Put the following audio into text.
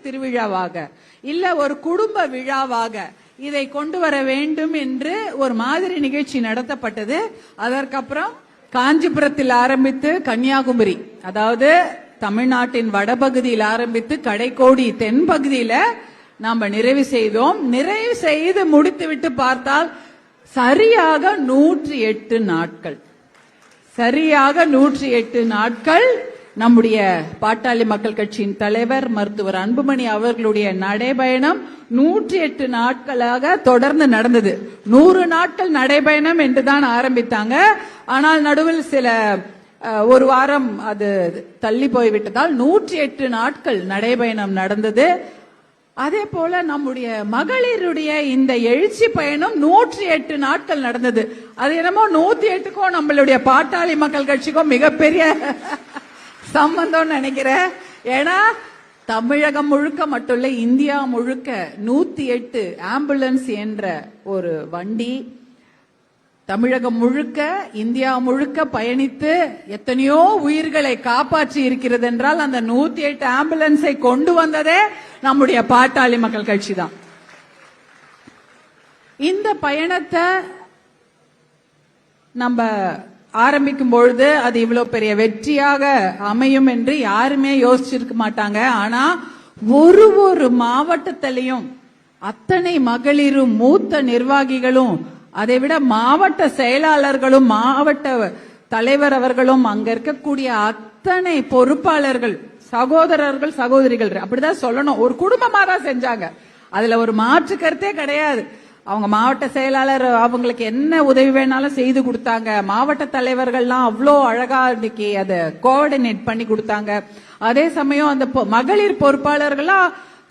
திருவிழாவாக இல்ல ஒரு குடும்ப விழாவாக இதை கொண்டு வர வேண்டும் என்று ஒரு மாதிரி நிகழ்ச்சி நடத்தப்பட்டது. அதற்கப்புறம் காஞ்சிபுரத்தில் ஆரம்பித்து கன்னியாகுமரி, அதாவது தமிழ்நாட்டின் வடபகுதியில் ஆரம்பித்து கடைக்கோடி தென்பகுதியில நாம நிறைவு செய்தோம். நிறைவு செய்து முடித்துவிட்டு பார்த்தால் சரியாக 108 நாட்கள், சரியாக 108 நாட்கள் நம்முடைய பாட்டாளி மக்கள் கட்சியின் தலைவர் மருத்துவர் அன்புமணி அவர்களுடைய நடைபயணம் 108 நாட்களாக தொடர்ந்து நடந்தது. 100 நாட்கள் நடைபயணம் என்றுதான் ஆரம்பித்தாங்க. ஆனால் நடுவில் சில ஒரு வாரம் அது தள்ளி போய்விட்டதால் 108 நாட்கள் நடைபயணம் நடந்தது. அதே போல நம்முடைய மகளிருடைய இந்த எழுச்சி பயணம் 108 நாட்கள் நடந்தது. அது என்னமோ 108க்கும் நம்மளுடைய பாட்டாளி மக்கள் கட்சிக்கும் மிகப்பெரிய சம்பந்தம் நினைக்கிறேன். ஏன்னா தமிழகம் முழுக்க மட்டும் இல்ல, இந்தியா முழுக்க 108 ஆம்புலன்ஸ் என்ற ஒரு வண்டி தமிழகம் முழுக்க இந்தியா முழுக்க பயணித்து எத்தனையோ உயிர்களை காப்பாற்றி இருக்கிறது என்றால் அந்த 108 ஆம்புலன்ஸை கொண்டு வந்ததே நம்முடைய பாட்டாளி மக்கள் கட்சி தான். இந்த பயணத்தை நம்ம ஆரம்பிக்கும் பொழுது அது இவ்வளவு பெரிய வெற்றியாக அமையும் என்று யாருமே யோசிச்சிருக்க மாட்டாங்க. ஆனா ஒரு மாவட்டத்திலையும் அத்தனை மகளிரும் மூத்த நிர்வாகிகளும் அதை விட மாவட்ட செயலாளர்களும் மாவட்ட தலைவர் அவர்களும் அங்க இருக்கக்கூடிய அத்தனை பொறுப்பாளர்கள் சகோதரர்கள் சகோதரிகள் அப்படிதான் சொல்லணும், ஒரு குடும்பமா தான் செஞ்சாங்க. அதுல ஒரு மாற்று கருத்தே கிடையாது. அவங்க மாவட்ட செயலாளர் அவங்களுக்கு என்ன உதவி வேணாலும் செய்து கொடுத்தாங்க. மாவட்ட தலைவர்கள்லாம் அவ்வளோ அழகா இன்னைக்கு அதை கோஆர்டினேட் பண்ணி கொடுத்தாங்க. அதே சமயம் அந்த மகளிர் பொறுப்பாளர்களா